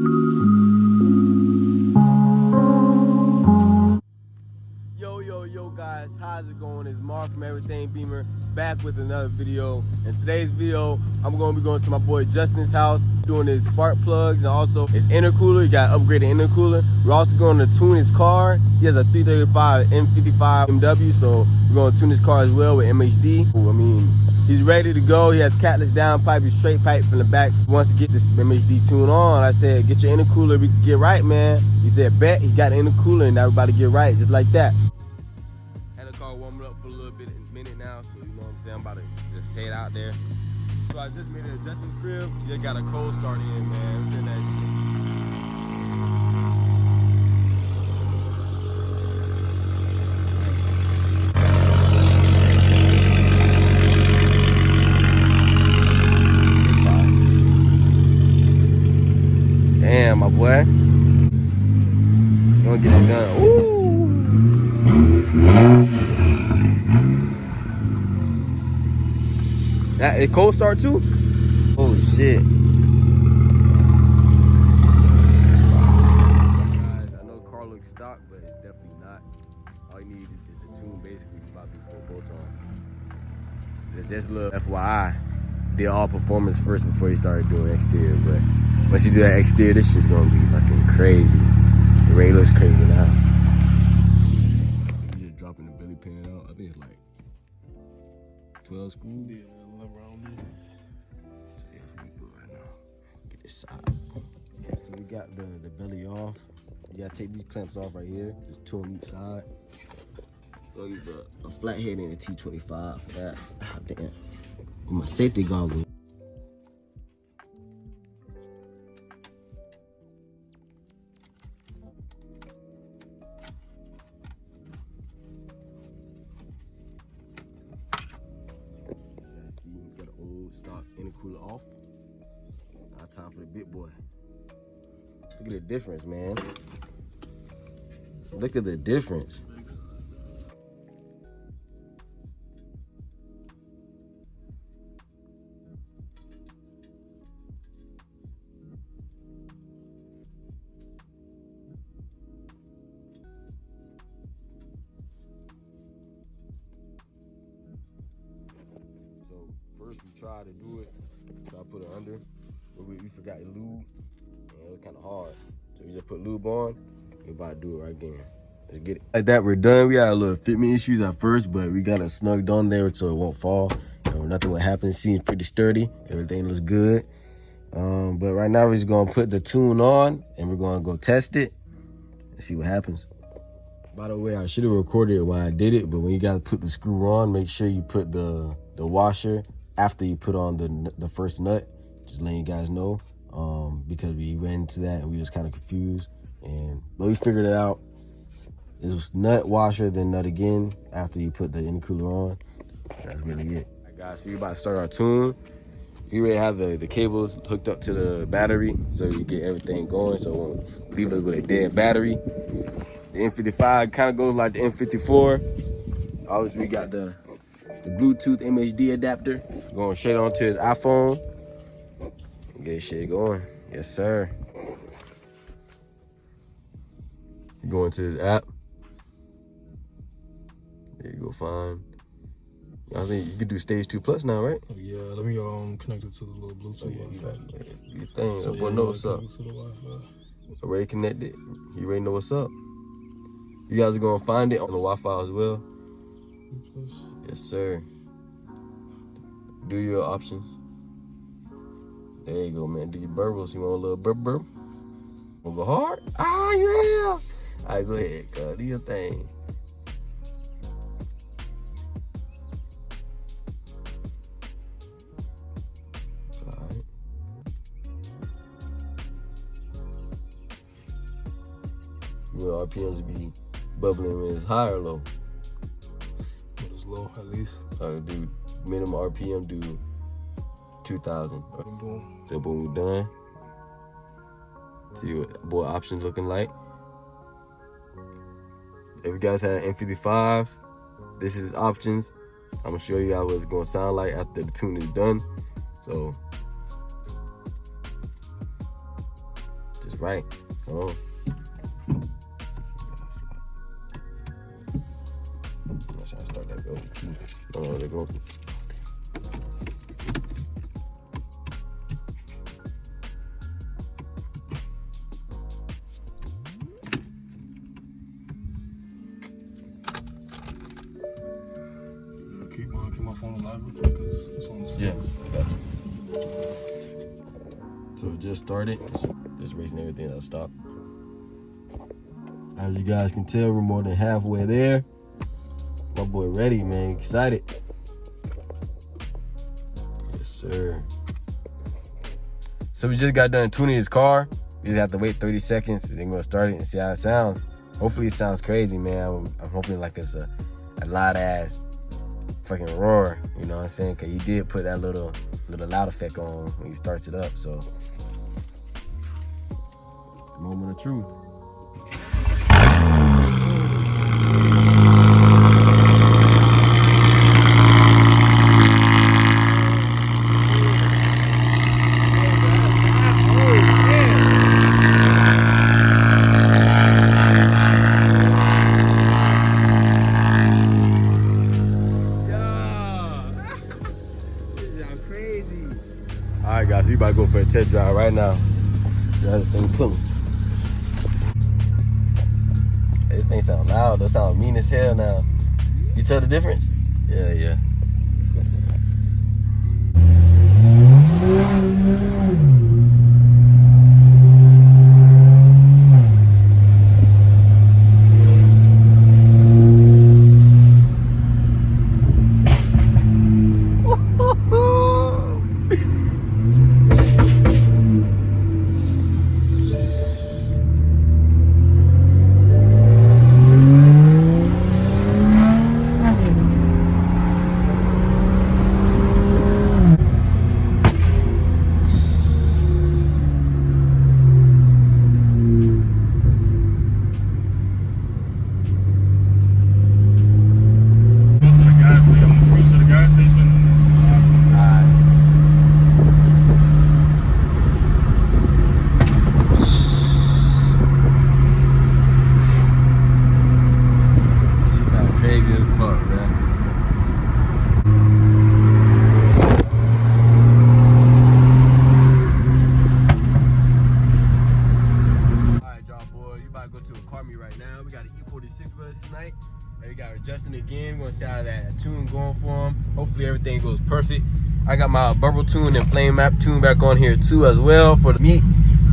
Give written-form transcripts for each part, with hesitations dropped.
Yo guys, how's it going? It's Mark from Everything Beamer back with another video. In today's video, I'm going to be going to my boy Justin's house, doing his spark plugs and also his intercooler. You got to upgrade the intercooler. We're also going to tune his car. He has a 335 N55 MW, so we're going to tune his car as well with MHD. I mean, he's ready to go. He has catless downpipe, he's straight pipe from the back. He wants to get this MHD tune on. I said, get your intercooler, we can get right, man. He said, bet. He got the intercooler and everybody get right, just like that. Car warming up for a little bit, a minute now, so you know what I'm saying. I'm about to just head out there. So I just made it at Justin's crib. You got a cold start in, man. Let's send that shit. Damn, my boy. Gonna get it done. Ooh. That it cold start too? Holy shit. Guys, I know the car looks stock, but it's definitely not. All you need is a tune, basically about to be full bolt on. It's just a little FYI. Did all performance first before you started doing exterior, but once you do that exterior, this shit's gonna be fucking crazy. The rain looks crazy now. So we just dropping the belly pan out. I think it's like 12 screws. Yeah. So that's what we do right now. Get this side. Yeah, so we got the belly off. You gotta take these clamps off right here. Just two on each side. Gonna use a flathead and a T25 for that. Ah, damn. With my safety goggles. We got an old stock intercooler off. Now time for the big boy. Look at the difference, man. Look at the difference. First we tried to do it, try to put it under, but we forgot lube, and it was kind of hard. So we just put lube on, we're about to do it right again. Let's get it. Like that, we're done. We had a little fitment issues at first, but we got it snugged on there so it won't fall. Nothing will happen. It seems pretty sturdy. Everything looks good. But right now we're just gonna put the tune on and we're gonna go test it and see what happens. By the way, I should have recorded it when I did it, but when you gotta put the screw on, make sure you put the washer after you put on the first nut. Just letting you guys know, because we ran into that and we was kind of confused, but we figured it out. It was nut, washer, then nut again after you put the intercooler on. That's really it. All right, guys, so we're about to start our tune. We already have the cables hooked up to the battery, so you get everything going, so it won't leave us with a dead battery. The N55 kind of goes like the N54. Obviously, we got the Bluetooth MHD adapter going straight onto his iPhone. Get his shit going. Yes, sir. You go into his app. There you go, fine. I think you can do stage 2+ now, right? Yeah, let me connect it to the little Bluetooth Wi-Fi. Your thing, so boy, know what's up. Already connected. You already know what's up. You guys are gonna find it on the Wi-Fi as well. Yes, sir. Do your options. There you go, man. Do your burbles. You want a little burp? Wanna go hard? Ah, yeah. All right, go ahead, cuz. Do your thing. All right. Will RPMs be bubbling when it's high or low? When it's low, at least. Do minimum RPM, do 2,000. Boom. So boom, we done. See what boy options looking like. If you guys had N55, this is options. I'm gonna show you guys what it's gonna sound like after the tune is done. So just right. Oh. I'm trying to start that build key. Oh, there go. Keep my phone alive real quick because it's on the side. Yeah, I got you. So it just started. Just racing everything that'll stop. As you guys can tell, we're more than halfway there. My boy ready, man. Excited. Yes, sir. So we just got done tuning his car. We just have to wait 30 seconds. Then we're gonna start it and see how it sounds. Hopefully it sounds crazy, man. I'm hoping like it's a loud ass fucking roar. You know what I'm saying? Cause he did put that little loud effect on when he starts it up. So moment of truth. All right, guys, so you about to go for a test drive right now. See how this thing pulling. This thing sound loud. That sound mean as hell now. You tell the difference? Yeah, yeah. Tonight, and we got Justin again. We're gonna see how that tune going for him. Hopefully everything goes perfect. I got my bubble tune and flame map tune back on here too as well for the meet.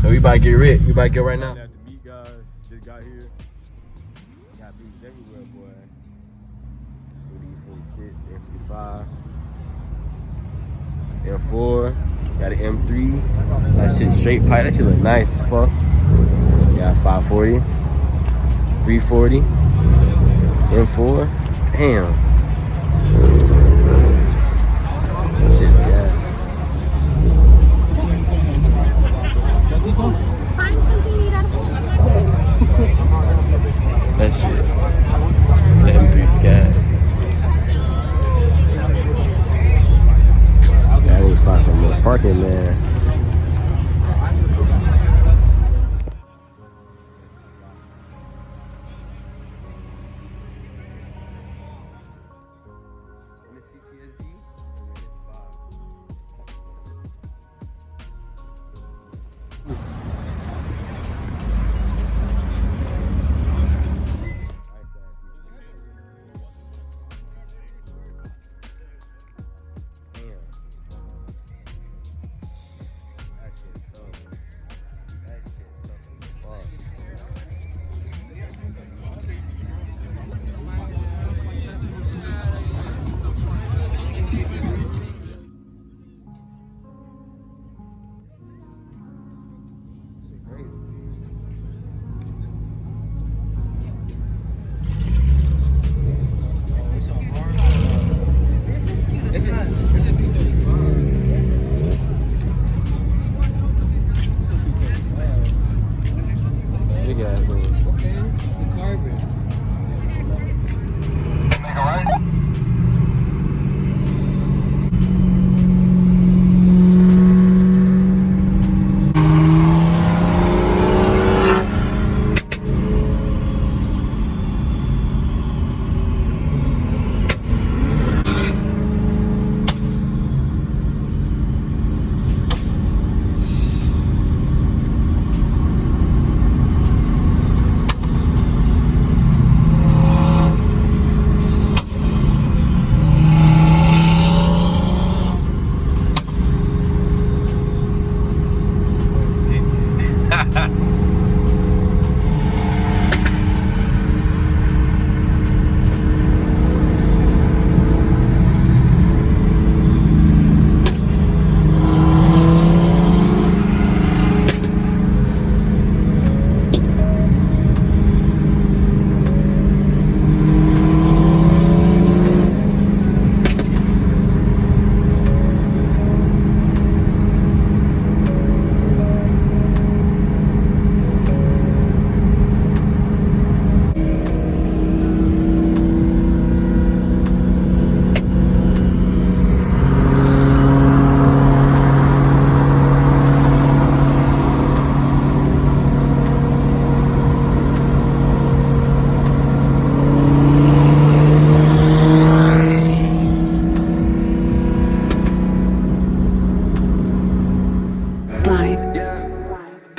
So we about to get rid. We about to get right now. At the meet, guys, just got here. Got beats everywhere, boy. N56, N55, M4. Got an M3. That shit straight pipe. That shit look nice as fuck. Got 540, 340. M4, damn. This shit's gas. Find something you gotta That shit. The M3's gas. I need to find some more parking, man.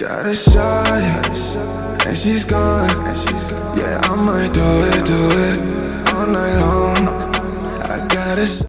got a shot, and she's gone. Yeah, I might do it all night long. I got a